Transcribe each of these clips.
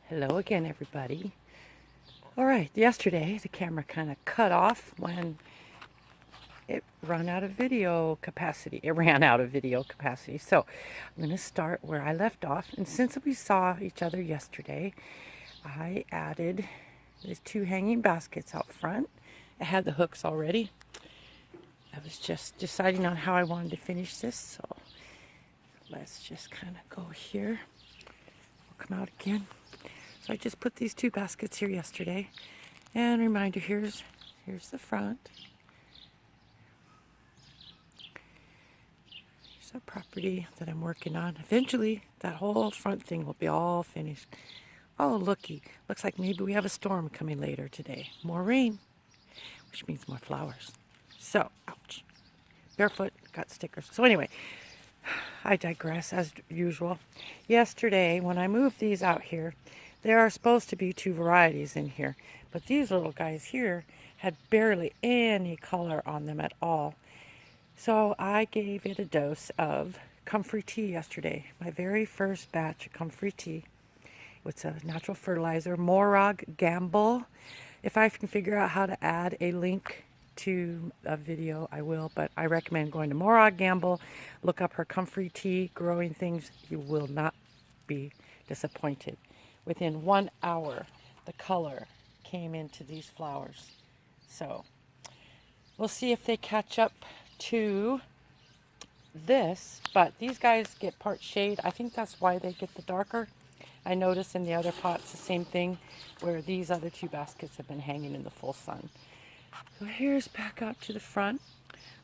Hello again, everybody. All right, yesterday the camera kind of cut off when it ran out of video capacity. It ran out of video capacity. So I'm going to start where I left off. And since we saw each other yesterday, I added these two hanging baskets out front. I had the hooks already. I was just deciding on how I wanted to finish this. So let's just kind of go here. We'll come out again. So I just put these two baskets here yesterday. And reminder, here's the front. Here's our property that I'm working on. Eventually, that whole front thing will be all finished. Oh, looky. Looks like maybe we have a storm coming later today. More rain, which means more flowers. So, ouch. Barefoot, got stickers. So anyway, I digress as usual. Yesterday, when I moved these out here, there are supposed to be two varieties in here, but these little guys here had barely any color on them at all. So I gave it a dose of comfrey tea yesterday, my very first batch of comfrey tea. It's a natural fertilizer, Morag Gamble. If I can figure out how to add a link to a video, I will, but I recommend going to Morag Gamble, look up her comfrey tea, growing things. You will not be disappointed. Within 1 hour, the color came into these flowers. So we'll see if they catch up to this, but these guys get part shade. I think that's why they get the darker. I noticed in the other pots the same thing, where these other two baskets have been hanging in the full sun. So here's back out to the front.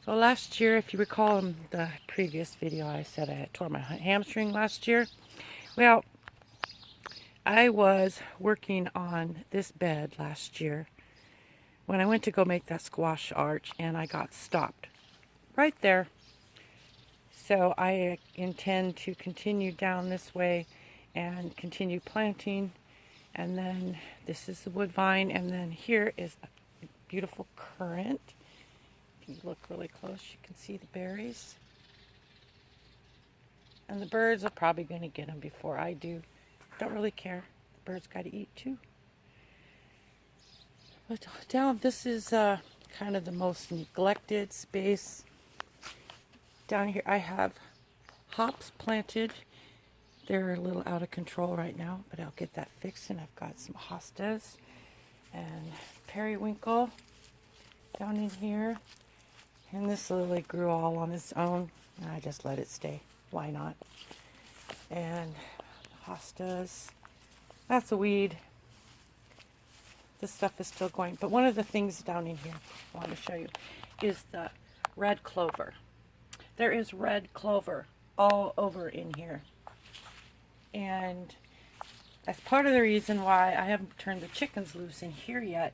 So last year, if you recall in the previous video, I said I had tore my hamstring last year. Well, I was working on this bed last year when I went to go make that squash arch, and I got stopped right there. So I intend to continue down this way and continue planting. And then this is the wood vine, and then here is a beautiful currant. If you look really close, you can see the berries. And the birds are probably going to get them before I do. Don't really care. The birds got to eat too. But down, this is kind of the most neglected space. Down here I have hops planted. They're a little out of control right now, but I'll get that fixed. And I've got some hostas and periwinkle down in here. And this lily grew all on its own, and I just let it stay. Why not? And hostas. That's a weed. This stuff is still going. But one of the things down in here I want to show you is the red clover. There is red clover all over in here. And that's part of the reason why I haven't turned the chickens loose in here yet,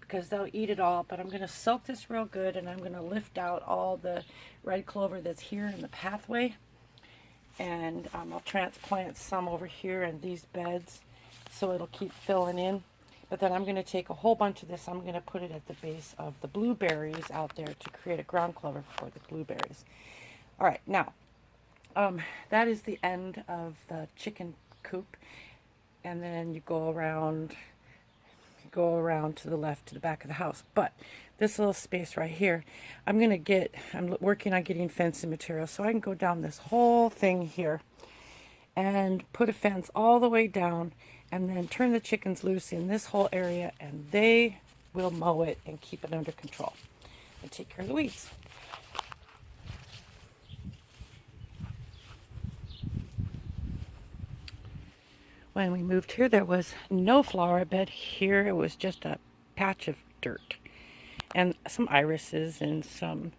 because they'll eat it all. But I'm going to soak this real good, and I'm going to lift out all the red clover that's here in the pathway. And I'll transplant some over here in these beds so it'll keep filling in. But then I'm going to take a whole bunch of this. I'm going to put it at the base of the blueberries out there to create a ground clover for the blueberries. All right, now, that is the end of the chicken coop. And then you go around to the left to the back of the house. But this little space right here, I'm working on getting fencing material so I can go down this whole thing here and put a fence all the way down, and then turn the chickens loose in this whole area, and they will mow it and keep it under control and take care of the weeds. When we moved here, there was no flower bed here. It was just a patch of dirt. And some irises and some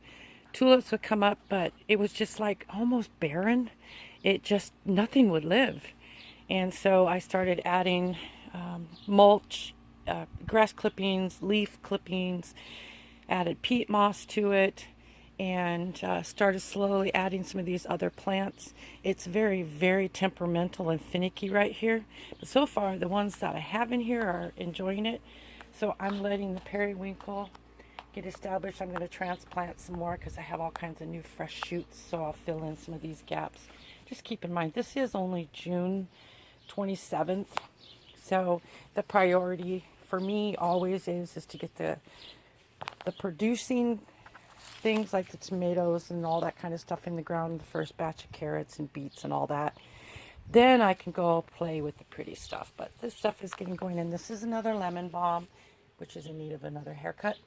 tulips would come up, but it was just like almost barren. Nothing would live. And so I started adding mulch, grass clippings, leaf clippings, added peat moss to it, and started slowly adding some of these other plants. It's very, very temperamental and finicky right here. But so far, the ones that I have in here are enjoying it. So I'm letting the periwinkle get established. I'm going to transplant some more because I have all kinds of new fresh shoots. So I'll fill in some of these gaps. Just keep in mind, this is only June 27th. So the priority for me always is to get the producing things like the tomatoes and all that kind of stuff in the ground, the first batch of carrots and beets and all that. Then I can go play with the pretty stuff. But this stuff is getting going. And this is another lemon balm, which is in need of another haircut.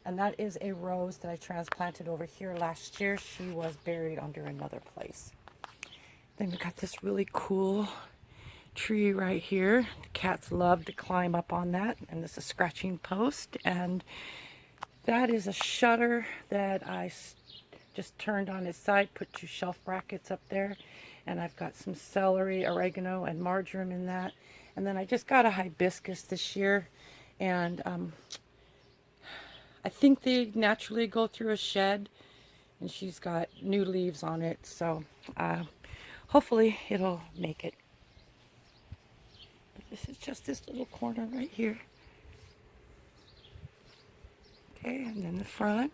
And that is a rose that I transplanted over here last year. She was buried under another place. Then we got this really cool tree right here. The cats love to climb up on that. And this is a scratching post. And that is a shutter that I just turned on its side, put 2 shelf brackets up there. And I've got some celery, oregano, and marjoram in that. And then I just got a hibiscus this year. And I think they naturally go through a shed. And she's got new leaves on it. So hopefully it'll make it. But this is just this little corner right here. Okay, and then the front.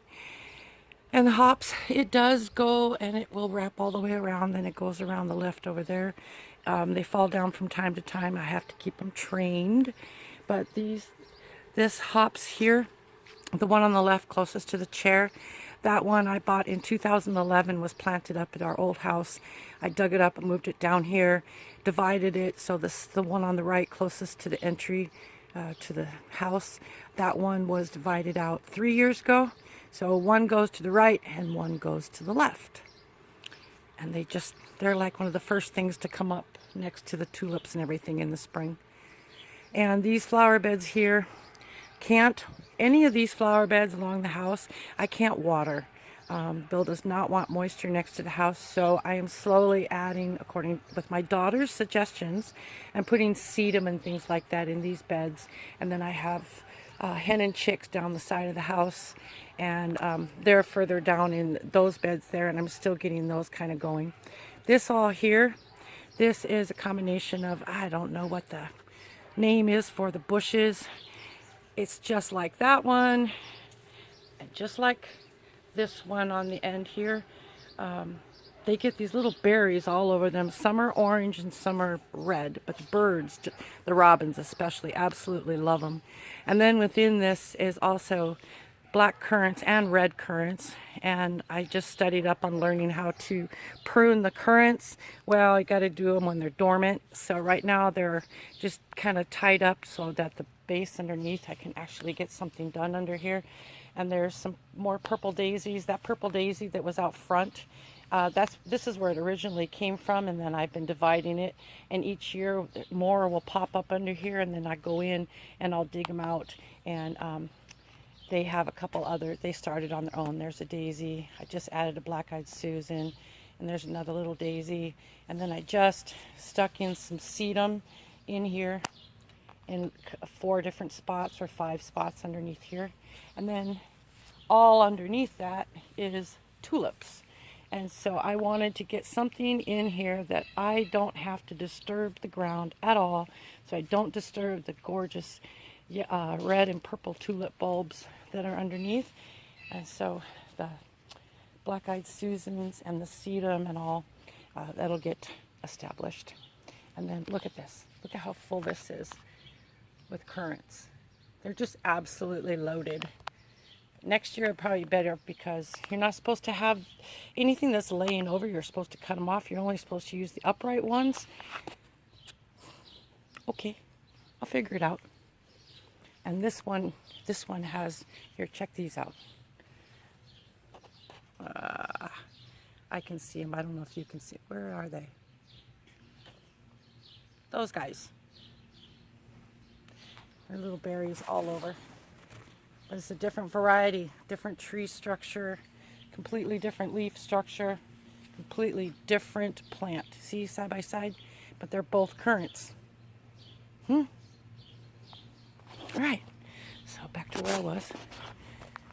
And the hops, it does go and it will wrap all the way around. Then it goes around the left over there. They fall down from time to time. I have to keep them trained. But this hops here, the one on the left closest to the chair, that one I bought in 2011, was planted up at our old house. I dug it up and moved it down here, divided it. So the one on the right closest to the entry to the house, that one was divided out 3 years ago. So one goes to the right and one goes to the left. And they're like one of the first things to come up next to the tulips and everything in the spring. And these flower beds here, any of these flower beds along the house, I can't water. Bill does not want moisture next to the house, so I am slowly adding, according with my daughter's suggestions, and putting sedum and things like that in these beds. And then I have hen and chicks down the side of the house, and they're further down in those beds there, and I'm still getting those kind of going. This all here, this is a combination of, I don't know what the name is for the bushes. It's just like that one, and just like this one on the end here. They get these little berries all over them. Some are orange and some are red, but the birds, the robins especially, absolutely love them. And then within this is also black currants and red currants, and I just studied up on learning how to prune the currants. Well, you got to do them when they're dormant. So right now they're just kind of tied up so that the base underneath I can actually get something done under here. And there's some more purple daisies. That purple daisy that was out front, this is where it originally came from, and then I've been dividing it, and each year more will pop up under here, and then I go in and I'll dig them out. And they have a couple other, they started on their own. There's a daisy. I just added a black-eyed Susan, and there's another little daisy. And then I just stuck in some sedum in here in 4 different spots or 5 spots underneath here. And then all underneath that is tulips. And so I wanted to get something in here that I don't have to disturb the ground at all. So I don't disturb the gorgeous red and purple tulip bulbs that are underneath. And so the black-eyed Susans and the sedum and all, that'll get established. And then look at this. Look at how full this is with currants. They're just absolutely loaded. Next year, probably better, because you're not supposed to have anything that's laying over. You're supposed to cut them off. You're only supposed to use the upright ones. Okay, I'll figure it out. And this one has, here, check these out. I can see them. I don't know if you can see. Where are they? Those guys. They're little berries all over. But it's a different variety, different tree structure, completely different leaf structure, completely different plant. See, side by side? But they're both currants. Right. So back to where I was.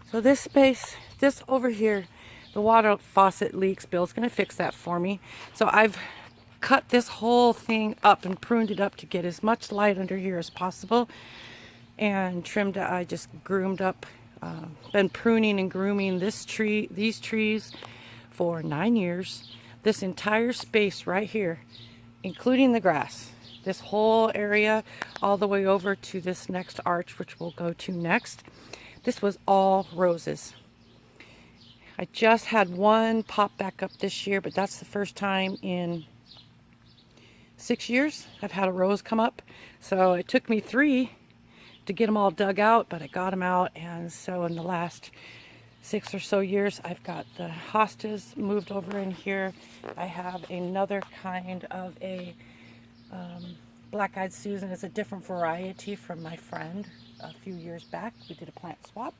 So this space, this over here, the water faucet leaks. Bill's going to fix that for me. So I've cut this whole thing up and pruned it up to get as much light under here as possible. And trimmed it. I just groomed up, been pruning and grooming these trees for 9 years. This entire space right here, including the grass, This whole area all the way over to this next arch, which we'll go to next. This was all roses. I just had one pop back up this year, but that's the first time in 6 years I've had a rose come up. So it took me 3 to get them all dug out, but I got them out. And so in the last 6 or so years, I've got the hostas moved over in here. I have another kind of a black-eyed Susan. It's a different variety from my friend a few years back. We did a plant swap.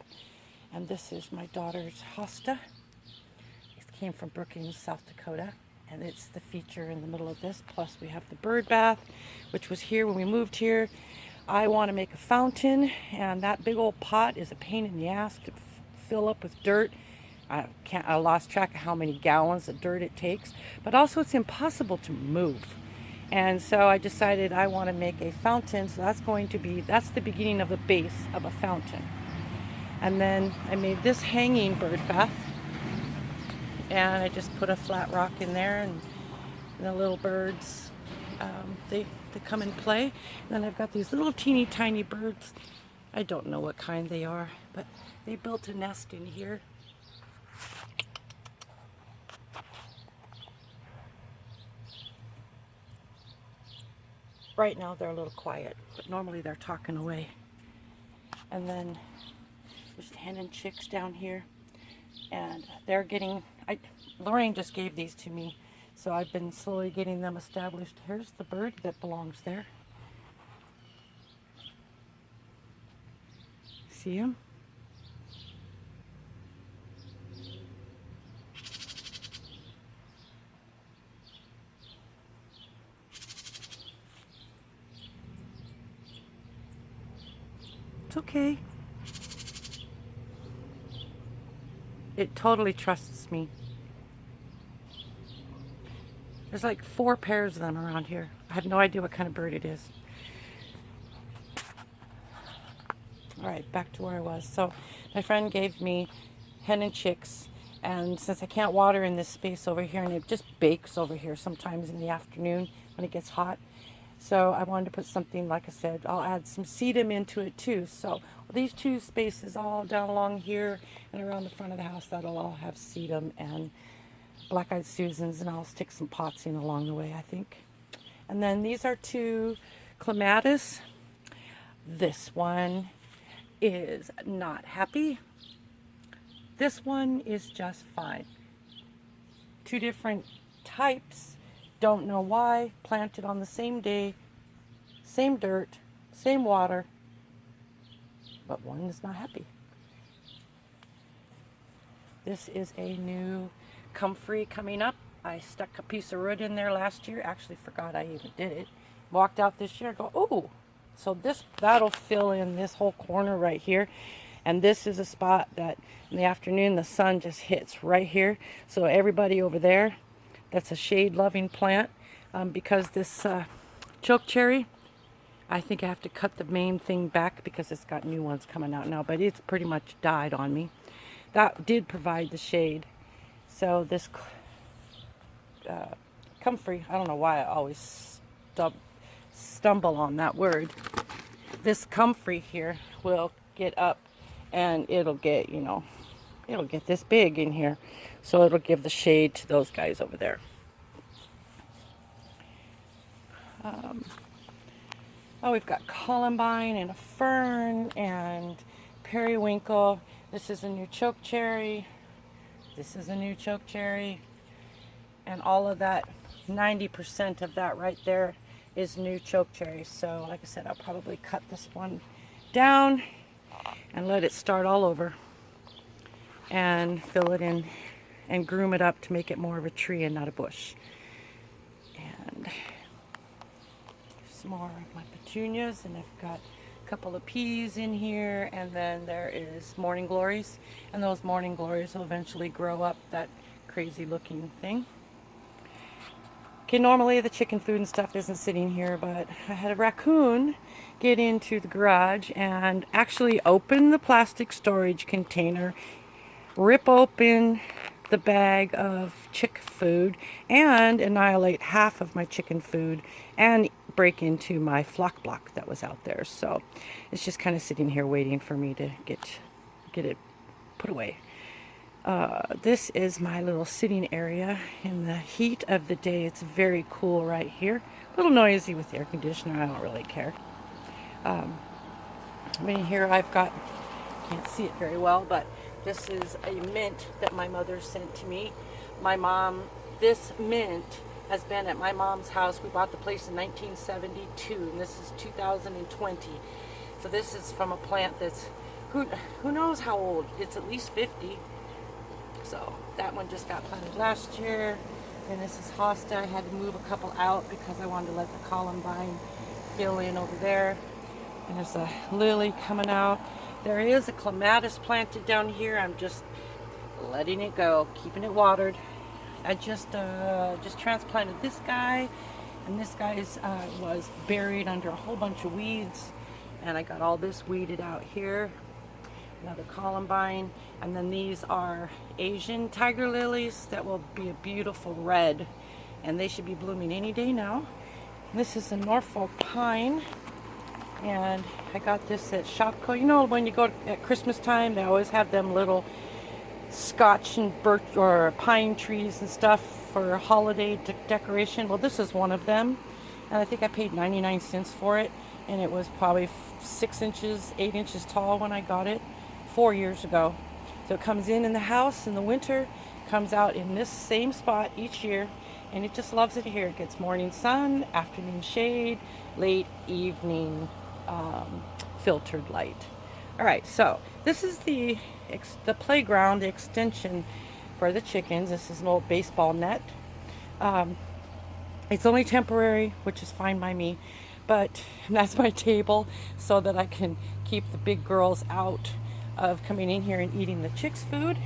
And this is my daughter's hosta. It came from Brookings, South Dakota. And it's the feature in the middle of this. Plus we have the bird bath, which was here when we moved here. I want to make a fountain, and that big old pot is a pain in the ass to fill up with dirt. I lost track of how many gallons of dirt it takes, but also it's impossible to move. And so I decided I want to make a fountain, so that's the beginning of the base of a fountain. And then I made this hanging bird bath, and I just put a flat rock in there, and the little birds, they come and play. And then I've got these little teeny tiny birds. I don't know what kind they are, but they built a nest in here. Right now they're a little quiet, but normally they're talking away. And then there's hen and chicks down here, and they're getting, Lorraine just gave these to me, so I've been slowly getting them established. Here's the bird that belongs there. See him? It's okay. It totally trusts me. There's like 4 pairs of them around here. I have no idea what kind of bird it is. All right, back to where I was. So my friend gave me hen and chicks, and since I can't water in this space over here, and it just bakes over here sometimes in the afternoon when it gets hot, so I wanted to put something, like I said, I'll add some sedum into it too. So these 2 spaces all down along here and around the front of the house, that'll all have sedum and black-eyed Susans, and I'll stick some pots in along the way, I think. And then these are 2 clematis. This one is not happy. This one is just fine. 2 different types, don't know why, planted on the same day, same dirt, same water, but one is not happy. This is a new comfrey coming up. I stuck a piece of wood in there last year. Actually forgot I even did it. Walked out this year and go, oh, so that'll fill in this whole corner right here. And this is a spot that in the afternoon the sun just hits right here. So everybody over there, that's a shade loving plant. Because this choke cherry, I think I have to cut the main thing back because it's got new ones coming out now, but it's pretty much died on me. That did provide the shade. So this comfrey, I don't know why I always stumble on that word. This comfrey here will get up, and it'll get, it'll get this big in here. So it'll give the shade to those guys over there. We've got columbine and a fern and periwinkle. This is a new choke cherry. This is a new choke cherry. And all of that, 90% of that right there is new choke cherry. So like I said, I'll probably cut this one down and let it start all over and fill it in and groom it up to make it more of a tree and not a bush. And some more of my petunias, and I've got a couple of peas in here, and then there is morning glories, and those morning glories will eventually grow up that crazy looking thing. Okay, normally the chicken food and stuff isn't sitting here, but I had a raccoon get into the garage and actually open the plastic storage container, rip open the bag of chick food, and annihilate half of my chicken food, and break into my flock block that was out there. So it's just kind of sitting here waiting for me to get it put away. This is my little sitting area in the heat of the day. It's very cool right here. A little noisy with the air conditioner. I don't really care. In here I've got, can't see it very well, but this is a mint that my mother sent to me. My mom, this mint has been at my mom's house. We bought the place in 1972, and this is 2020. So this is from a plant that's, who knows how old? It's at least 50. So that one just got planted last year. And this is hosta. I had to move a couple out because I wanted to let the columbine fill in over there. And there's a lily coming out. There is a clematis planted down here. I'm just letting it go, keeping it watered. I just transplanted this guy, and this guy was buried under a whole bunch of weeds, and I got all this weeded out here. Another columbine, and then these are Asian tiger lilies that will be a beautiful red, and they should be blooming any day now. This is a Norfolk pine. And I got this at Shopko. You know, when you go at Christmas time, they always have them little scotch and birch or pine trees and stuff for holiday decoration. Well, this is one of them. And I think I paid 99 cents for it. And it was probably 6 inches, 8 inches tall when I got it 4 years ago. So it comes in the house in the winter, comes out in this same spot each year. And it just loves it here. It gets morning sun, afternoon shade, late evening filtered light. All right, so this is the playground extension for the chickens. This is an old baseball net. It's only temporary, which is fine by me, but that's my table so that I can keep the big girls out of coming in here and eating the chicks' food.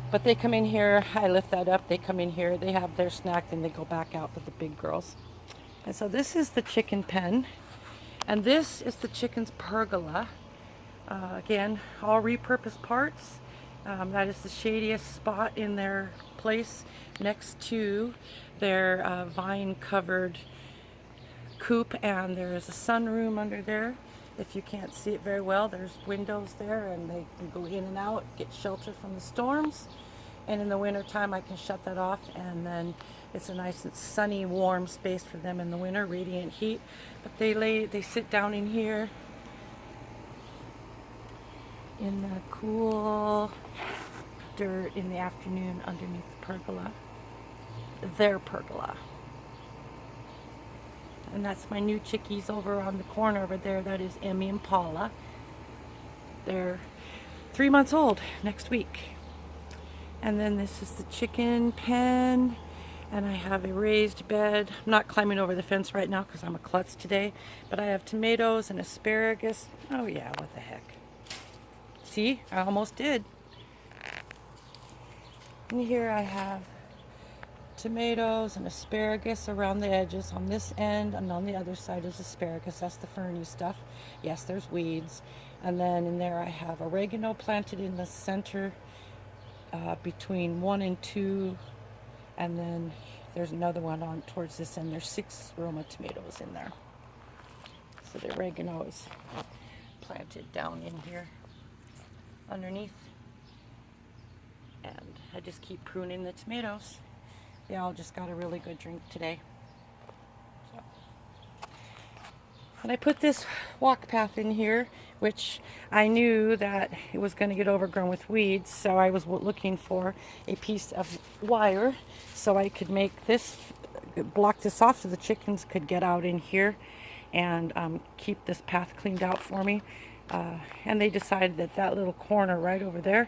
But they come in here, I lift that up, they come in here, they have their snack, then they go back out with the big girls. And so this is the chicken pen. And this is the chicken's pergola. Again, all repurposed parts. That is the shadiest spot in their place next to their vine-covered coop. And there is a sunroom under there. If you can't see it very well, there's windows there, and they can go in and out, get shelter from the storms. And in the winter time, I can shut that off, and then it's a nice and sunny, warm space for them in the winter, radiant heat. But they sit down in here in the cool dirt in the afternoon underneath the pergola, their pergola. And that's my new chickies over on the corner over there. That is Emmy and Paula. They're 3 months old next week. And then this is the chicken pen. And I have a raised bed. I'm not climbing over the fence right now because I'm a klutz today. But I have tomatoes and asparagus. Oh yeah, what the heck. See, I almost did. And here I have tomatoes and asparagus around the edges on this end, and on the other side is asparagus. That's the ferny stuff. Yes, there's weeds. And then in there I have oregano planted in the center between 1 and 2, and then there's another one on towards this end. There's 6 Roma tomatoes in there. So the oregano is planted down in here underneath, and I just keep pruning the tomatoes. They all just got a really good drink today. So. And I put this walk path in here, which I knew that it was going to get overgrown with weeds, so I was looking for a piece of wire so I could make this, block this off so the chickens could get out in here and keep this path cleaned out for me. And they decided that that little corner right over there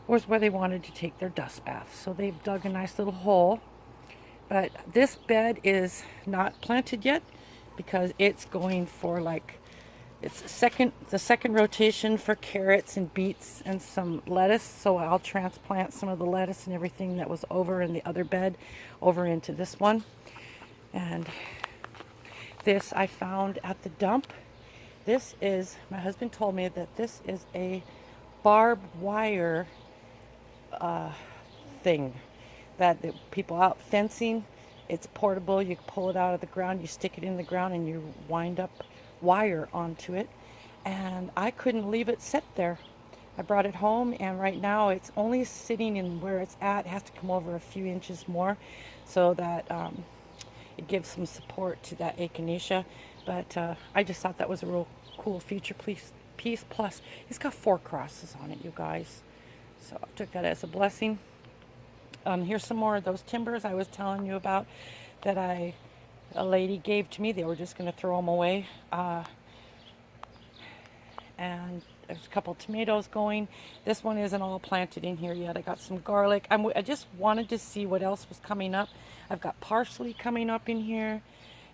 was where they wanted to take their dust bath. So they've dug a nice little hole. But this bed is not planted yet because it's going for it's the second rotation for carrots and beets and some lettuce. So I'll transplant some of the lettuce and everything that was over in the other bed over into this one. And this I found at the dump. This is, my husband told me that this is a barbed wire thing that the people out fencing It's portable. You pull it out of the ground, you stick it in the ground, and you wind up wire onto it. And I couldn't leave it sit there. I brought it home, and right now it's only sitting in where it's at. It has to come over a few inches more so that it gives some support to that echinacea. But I just thought that was a real cool feature piece. Plus, it's got 4 crosses on it, you guys. So I took that as a blessing. Here's some more of those timbers I was telling you about that a lady gave to me. They were just going to throw them away. And there's a couple tomatoes going. This one isn't all planted in here yet. I got some garlic. I just wanted to see what else was coming up. I've got parsley coming up in here,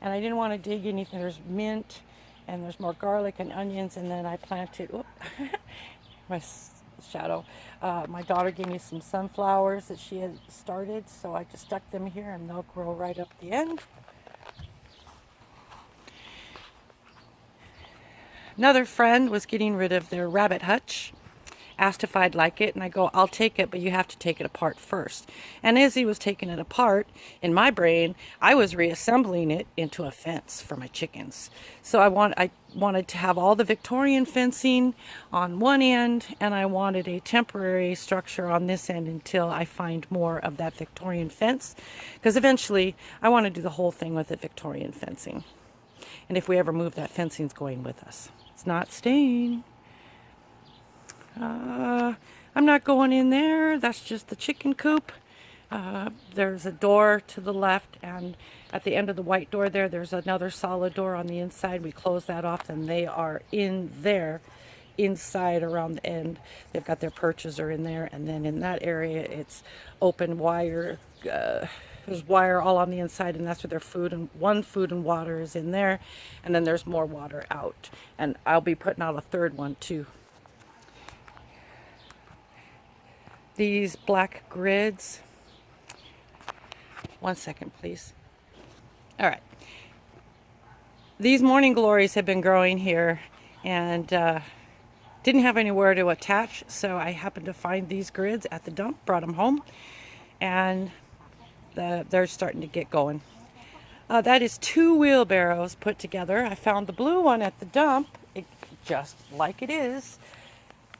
and I didn't want to dig anything. There's mint, and there's more garlic and onions, and then I planted, my shadow. My daughter gave me some sunflowers that she had started, so I just stuck them here, and they'll grow right up the end. Another friend was getting rid of their rabbit hutch, asked if I'd like it, and I go, I'll take it, but you have to take it apart first. And as he was taking it apart, in my brain, I was reassembling it into a fence for my chickens. So I wanted to have all the Victorian fencing on one end, and I wanted a temporary structure on this end until I find more of that Victorian fence, because eventually I want to do the whole thing with the Victorian fencing. And if we ever move, that fencing's going with us. It's not staying. I'm not going in there. That's just the chicken coop. There's a door to the left, and at the end of the white door there's another solid door on the inside. We close that off, and they are in there, inside around the end. They've got their perches are in there, and then in that area it's open wire. There's wire all on the inside, and that's where their food and water is in there, and then there's more water out, and I'll be putting out a third one too. These black grids. One second, please. All right. These morning glories have been growing here, and didn't have anywhere to attach, so I happened to find these grids at the dump, brought them home, and they're starting to get going. That is 2 wheelbarrows put together. I found the blue one at the dump, just like it is.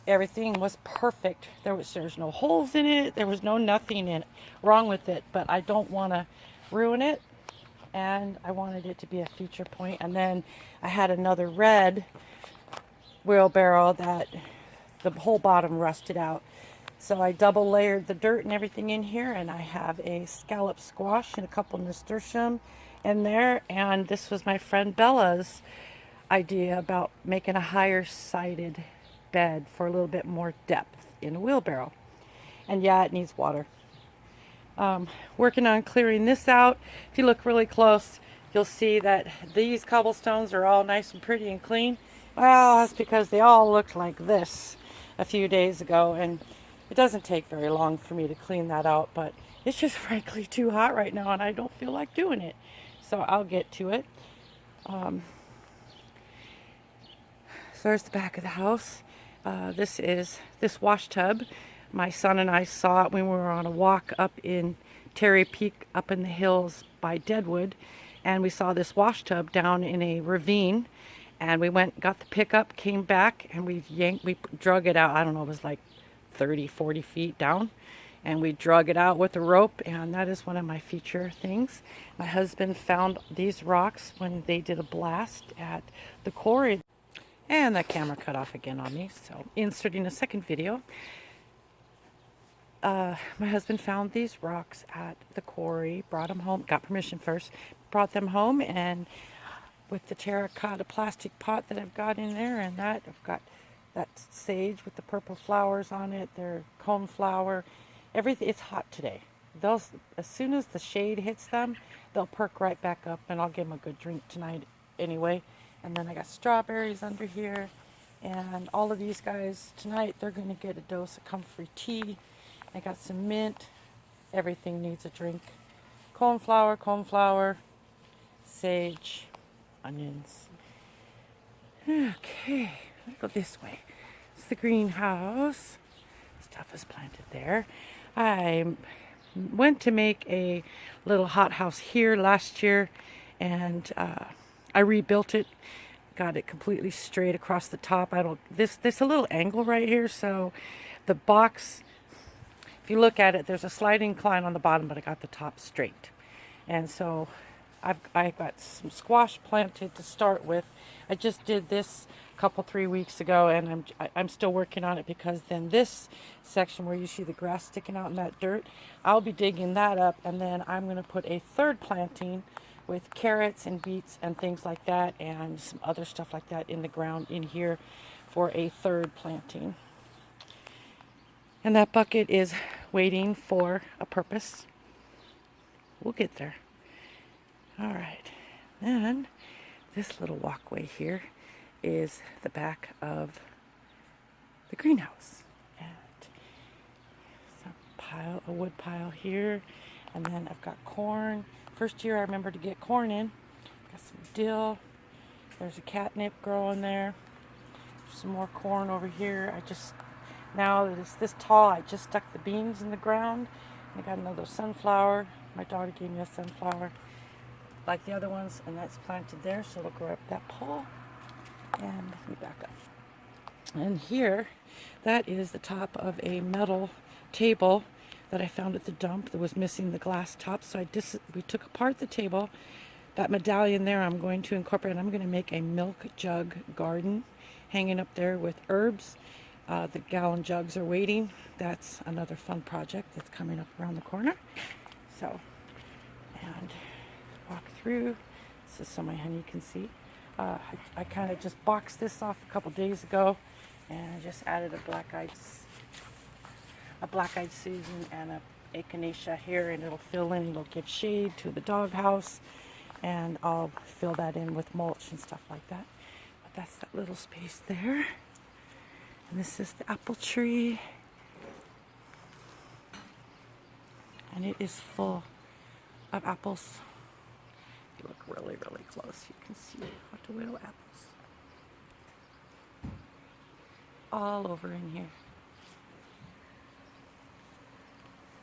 Everything was perfect. There's no holes in it. There was nothing wrong with it, but I don't want to ruin it, and I wanted it to be a feature point. And then I had another red wheelbarrow that the whole bottom rusted out. So I double layered the dirt and everything in here, and I have a scallop squash and a couple nasturtium in there. And this was my friend Bella's idea about making a higher sided bed for a little bit more depth in a wheelbarrow. And yeah, it needs water. Working on clearing this out. If you look really close, you'll see that these cobblestones are all nice and pretty and clean. Well, that's because they all looked like this a few days ago, and it doesn't take very long for me to clean that out, but it's just frankly too hot right now, and I don't feel like doing it. So I'll get to it. So there's the back of the house. This is this wash tub. My son and I saw it when we were on a walk up in Terry Peak, up in the hills by Deadwood, and we saw this wash tub down in a ravine, and we went, got the pickup, came back, and we drug it out. I don't know, it was like 30-40 feet down, and we drug it out with a rope, and that is one of my feature things. My husband found these rocks when they did a blast at the quarry. And that camera cut off again on me, so inserting a second video. My husband found these rocks at the quarry, brought them home, got permission first, brought them home, and with the terracotta plastic pot that I've got in there, and that I've got that sage with the purple flowers on it, their coneflower, everything. It's hot today. Those, as soon as the shade hits them, they'll perk right back up, and I'll give them a good drink tonight anyway. And then I got strawberries under here, and all of these guys tonight, they're going to get a dose of comfrey tea. I got some mint. Everything needs a drink. Coneflower, sage, onions. Okay, let's go this way. It's the greenhouse. Stuff is planted there. I'm went to make a little hothouse here last year, and I rebuilt it, got it completely straight across the top. I don't this a little angle right here, so the box, if you look at it, there's a slight incline on the bottom, but I got the top straight. And so I got some squash planted to start with. I just did this a couple 3 weeks ago, and I'm still working on it, because then this section where you see the grass sticking out in that dirt, I'll be digging that up, and then I'm going to put a third planting with carrots and beets and things like that, and some other stuff like that in the ground in here for a third planting. And that bucket is waiting for a purpose. We'll get there. All right. Then this little walkway here is the back of the greenhouse. And a wood pile here. And then I've got corn. First year I remember to get corn in. Got some dill. There's a catnip growing there. Some more corn over here. Now that it's this tall, I just stuck the beans in the ground. I got another sunflower. My daughter gave me a sunflower like the other ones, and that's planted there, so it'll grow up that pole. And let me back up. And here, that is the top of a metal table that I found at the dump that was missing the glass top. So we took apart the table. That medallion there I'm going to incorporate. I'm going to make a milk jug garden hanging up there with herbs. The gallon jugs are waiting. That's another fun project that's coming up around the corner. So, and walk through. This is so my honey can see. I kind of just boxed this off a couple days ago, and I just added a black-eyed Susan and a echinacea here, and it'll fill in. It'll give shade to the doghouse, and I'll fill that in with mulch and stuff like that. But that's that little space there. And this is the apple tree, and it is full of apples. If you look really, really close, you can see what the widow apples all over in here.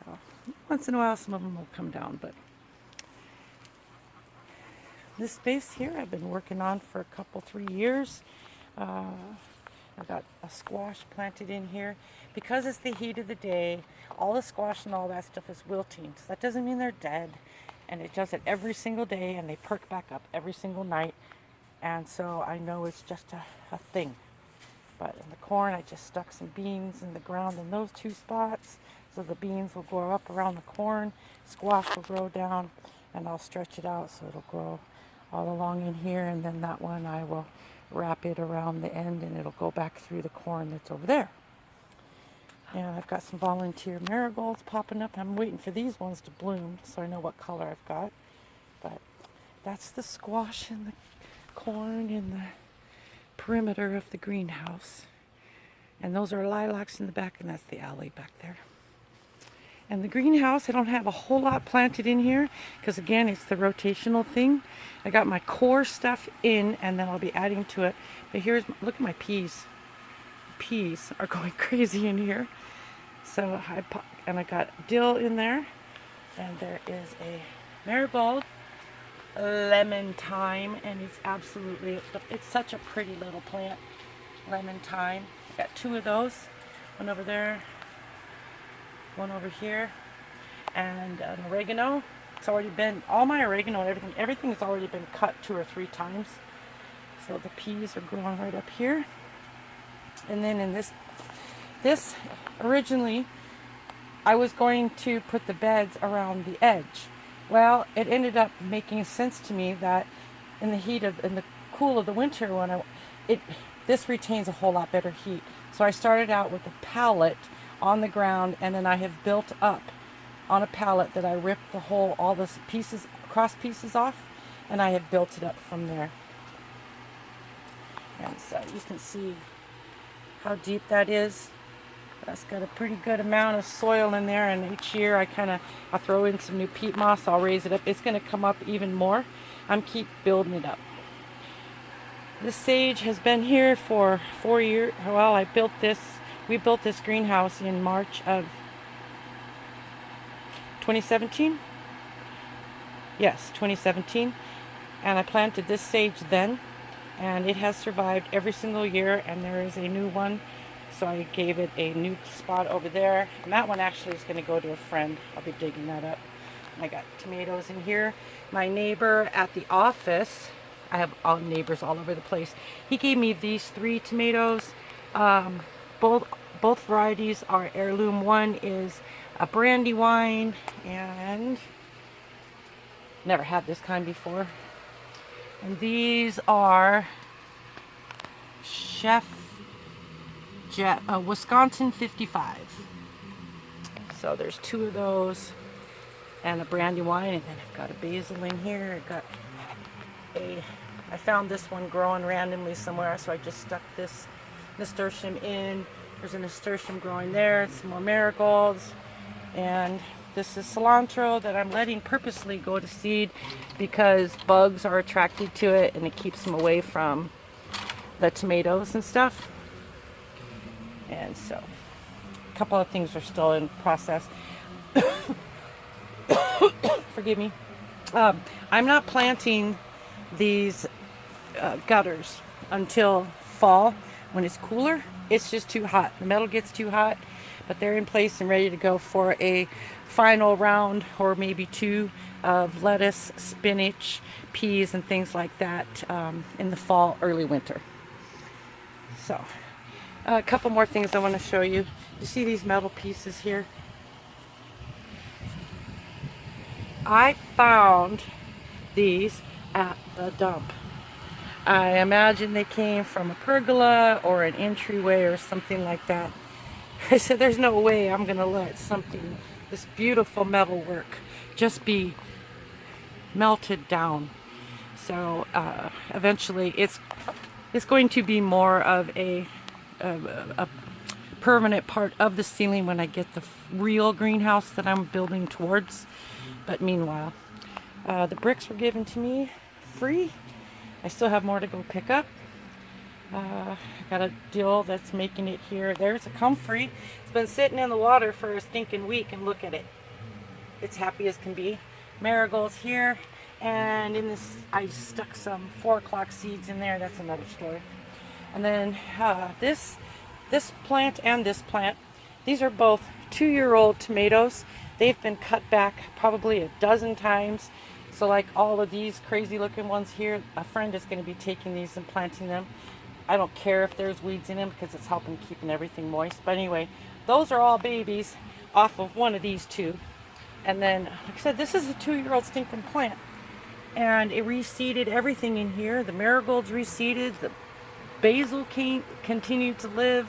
So, once in a while, some of them will come down, but this space here I've been working on for a couple, 3 years. I've got a squash planted in here. Because it's the heat of the day, all the squash and all that stuff is wilting. So that doesn't mean they're dead. And it does it every single day, and they perk back up every single night. And so I know it's just a thing. But in the corn, I just stuck some beans in the ground in those 2 spots. So the beans will grow up around the corn. Squash will grow down, and I'll stretch it out so it'll grow all along in here. And then that one I will wrap it around the end, and it'll go back through the corn that's over there. And I've got some volunteer marigolds popping up. I'm waiting for these ones to bloom so I know what color I've got. But that's the squash and the corn in the perimeter of the greenhouse. And those are lilacs in the back, and that's the alley back there. And the greenhouse, I don't have a whole lot planted in here because, again, it's the rotational thing. I got my core stuff in, and then I'll be adding to it. But look at my peas. Peas are going crazy in here. So I got dill in there, and there is a marigold lemon thyme, and it's such a pretty little plant. Lemon thyme. I got 2 of those. One over there. One over here, and an oregano. It's already been, all my oregano and everything has already been cut 2 or 3 times. So the peas are growing right up here. And then in this originally, I was going to put the beds around the edge. Well, it ended up making sense to me that in the cool of the winter, this retains a whole lot better heat. So I started out with a pallet on the ground, and then I have built up on a pallet that I ripped all the cross pieces off, and I have built it up from there. And so you can see how deep that is. That's got a pretty good amount of soil in there, and each year I'll throw in some new peat moss. I'll raise it up. It's going to come up even more. I'm keep building it up. This sage has been here for 4 years. Well, we built this greenhouse in March of 2017. Yes, 2017. And I planted this sage then, and it has survived every single year, and there is a new one. So I gave it a new spot over there. And that one actually is going to go to a friend. I'll be digging that up. I got tomatoes in here. My neighbor at the office, I have all neighbors all over the place. He gave me these 3 tomatoes. Both varieties are heirloom. One is a brandy wine, and never had this kind before. And these are Wisconsin 55. So there's 2 of those and a brandy wine, and then I've got a basil in here. I found this one growing randomly somewhere, so I just stuck this nasturtium in. There's a nasturtium growing there, some more marigolds, and this is cilantro that I'm letting purposely go to seed because bugs are attracted to it and it keeps them away from the tomatoes and stuff. And so a couple of things are still in process. Forgive me. I'm not planting these gutters until fall when it's cooler. It's just too hot. The metal gets too hot, but they're in place and ready to go for a final round or maybe 2 of lettuce, spinach, peas, and things like that in the fall, early winter. So a couple more things I want to show you. You see these metal pieces here? I found these at the dump. I imagine they came from a pergola or an entryway or something like that. I said, there's no way I'm gonna let something, this beautiful metal work, just be melted down. So eventually it's going to be more of a permanent part of the ceiling when I get the real greenhouse that I'm building towards. But meanwhile, the bricks were given to me free. I still have more to go pick up. I got a deal that's making it here. There's a comfrey. It's been sitting in the water for a stinking week, and look at it. It's happy as can be. Marigolds here, and in this I stuck some 4 o'clock seeds in there. That's another story. And then this plant and this plant, these are both 2-year-old tomatoes. They've been cut back probably a dozen times. So like all of these crazy looking ones here, a friend is going to be taking these and planting them. I don't care if there's weeds in them because it's helping keeping everything moist. But anyway, those are all babies off of one of these 2. And then, like I said, this is a 2-year-old stinking plant. And it reseeded everything in here. The marigolds reseeded. The basil continued to live.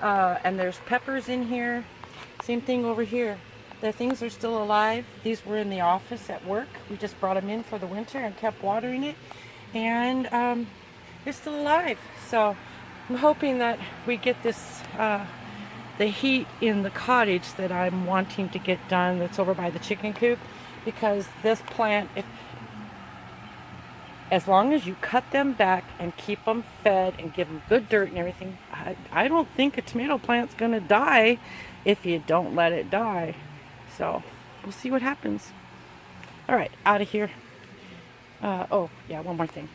And there's peppers in here. Same thing over here. The things are still alive. These were in the office at work. We just brought them in for the winter and kept watering it. And they're still alive. So I'm hoping that we get this, the heat in the cottage that I'm wanting to get done that's over by the chicken coop. Because this plant, as long as you cut them back and keep them fed and give them good dirt and everything, I don't think a tomato plant's going to die if you don't let it die. So we'll see what happens. All right, out of here. Oh, yeah, one more thing.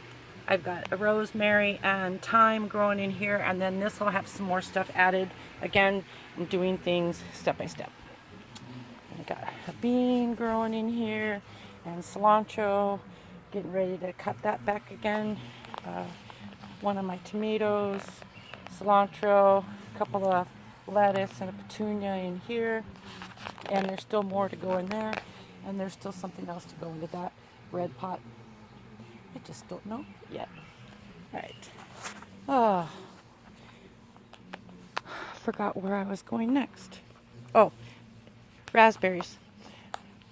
I've got a rosemary and thyme growing in here, and then this will have some more stuff added. Again, I'm doing things step by step. I got a bean growing in here and cilantro. Getting ready to cut that back again. One of my tomatoes, cilantro, a couple of lettuce and a petunia in here. And there's still more to go in there. And there's still something else to go into that red pot. I just don't know yet. All right. Oh, forgot where I was going next. Oh, raspberries.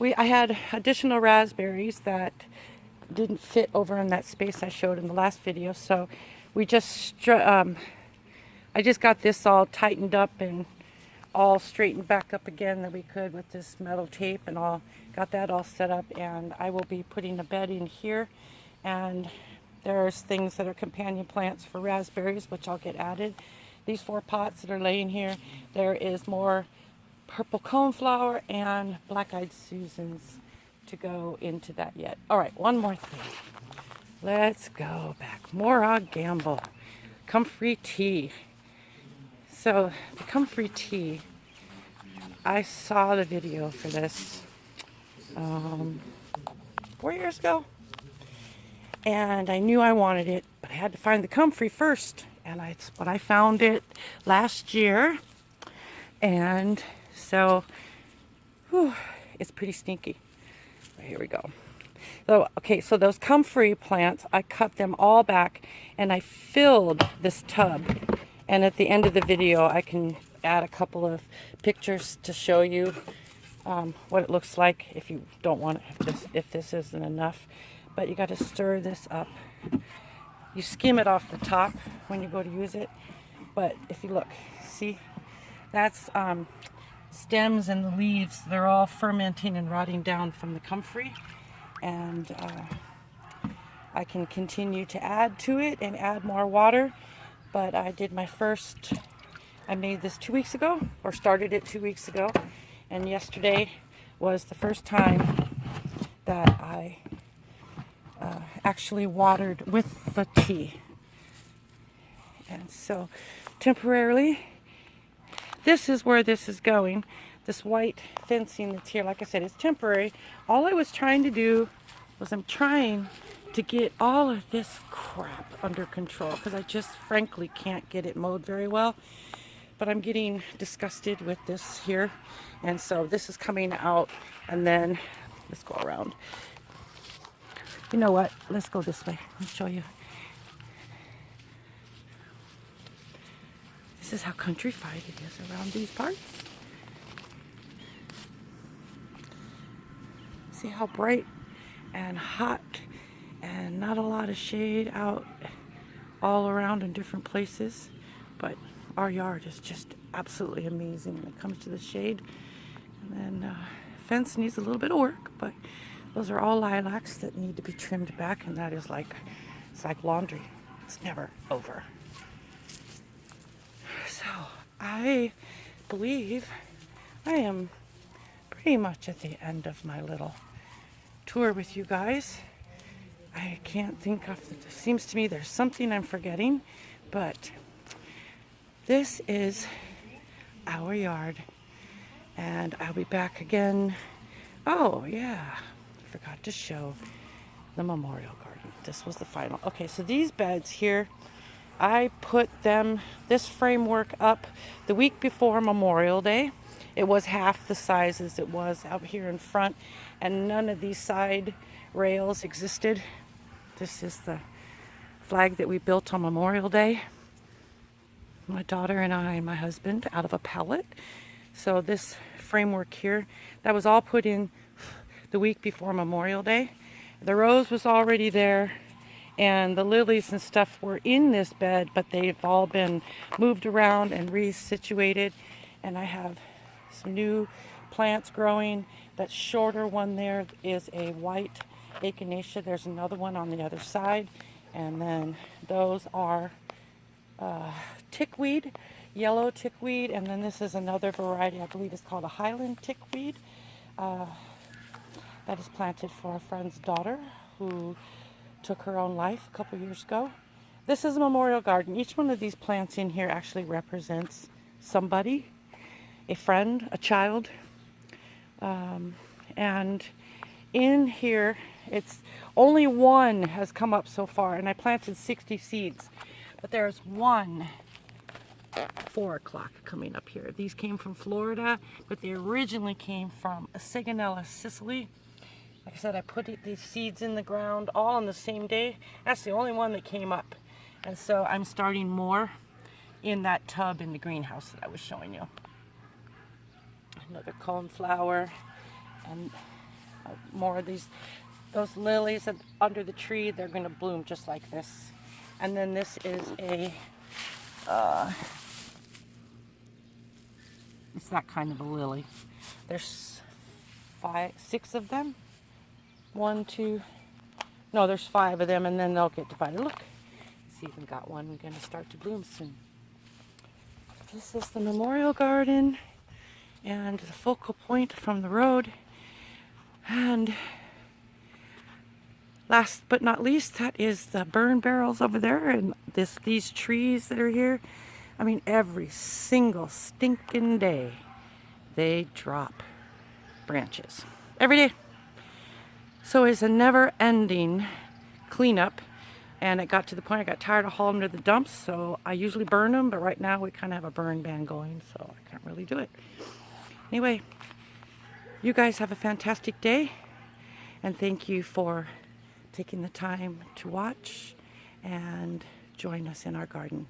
I had additional raspberries that didn't fit over in that space I showed in the last video, so we just I just got this all tightened up and all straightened back up again that we could with this metal tape, and all got that all set up. And I will be putting a bed in here, and there's things that are companion plants for raspberries which I'll get added. These 4 pots that are laying here, there is more purple coneflower and black-eyed Susans to go into that yet. All right, one more thing. Let's go back. More Gamble. Comfrey tea. So the comfrey tea, I saw the video for this 4 years ago, and I knew I wanted it, but I had to find the comfrey first, and I found it last year, and so it's pretty stinky. Here we go. So, okay, so those comfrey plants, I cut them all back and I filled this tub. And at the end of the video, I can add a couple of pictures to show you what it looks like if you don't want it, if this isn't enough. But you got to stir this up. You skim it off the top when you go to use it. But if you look, see, that's stems and the leaves. They're all fermenting and rotting down from the comfrey. And I can continue to add to it and add more water, but I did my first, I made this 2 weeks ago, or started it 2 weeks ago, and yesterday was the first time that I actually watered with the tea. And so temporarily, this is where this is going. This white fencing that's here, like I said, it's temporary. All I was trying to do was I'm trying to get all of this crap under control because I just frankly can't get it mowed very well. But I'm getting disgusted with this here. And so this is coming out, and then let's go around. You know what? Let's go this way. I'll show you. This is how countrified it is around these parts. See how bright and hot and not a lot of shade out all around in different places. But our yard is just absolutely amazing when it comes to the shade. And then fence needs a little bit of work, but those are all lilacs that need to be trimmed back, and that is like, it's like laundry. It's never over. So I believe I am pretty much at the end of my little tour with you guys. I can't think of, it seems to me there's something I'm forgetting, but this is our yard, and I'll be back again. Oh yeah, forgot to show the memorial garden. This was the final. Okay, so these beds here, I put them, this framework up the week before Memorial Day. It was half the size as it was out here in front, and none of these side rails existed. This is the flag that we built on Memorial Day. My daughter and I and my husband out of a pallet. So this framework here, that was all put in the week before Memorial Day. The rose was already there, and the lilies and stuff were in this bed, but they've all been moved around and resituated. And I have some new plants growing. That shorter one there is a white echinacea. There's another one on the other side, and then those are tickweed, yellow tickweed, and then this is another variety, I believe it's called a Highland tickweed, that is planted for a friend's daughter who took her own life a couple years ago. This is a memorial garden. Each one of these plants in here actually represents somebody, a friend, a child, and in here, it's only one has come up so far, and I planted 60 seeds, but there's one 4 o'clock coming up here. These came from Florida, but they originally came from Sigonella, Sicily. Like I said, I put these seeds in the ground all on the same day. That's the only one that came up, and so I'm starting more in that tub in the greenhouse that I was showing you. Another coneflower, and more of these. Those lilies under the tree, they're going to bloom just like this. And then this is a, it's that kind of a lily. There's 6 of them. 1, 2, no, there's 5 of them, and then they'll get divided. Look, it's even got one going to start to bloom soon. This is the memorial garden, and the focal point from the road. And last but not least, that is the burn barrels over there, and these trees that are here. I mean, every single stinking day, they drop branches. Every day. So it's a never-ending cleanup, and it got to the point I got tired of hauling them to the dumps, so I usually burn them, but right now we kind of have a burn ban going, so I can't really do it. Anyway, you guys have a fantastic day, and thank you for taking the time to watch and join us in our garden.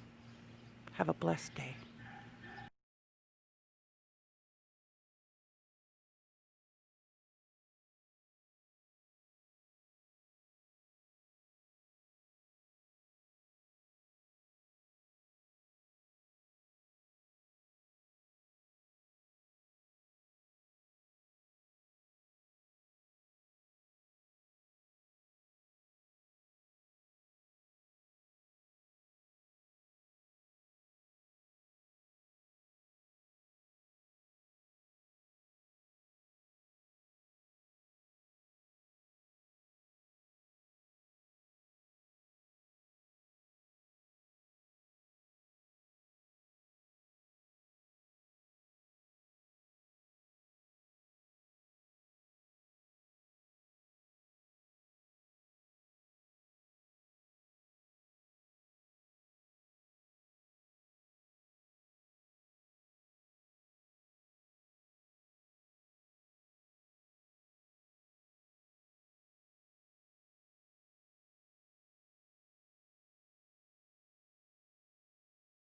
Have a blessed day.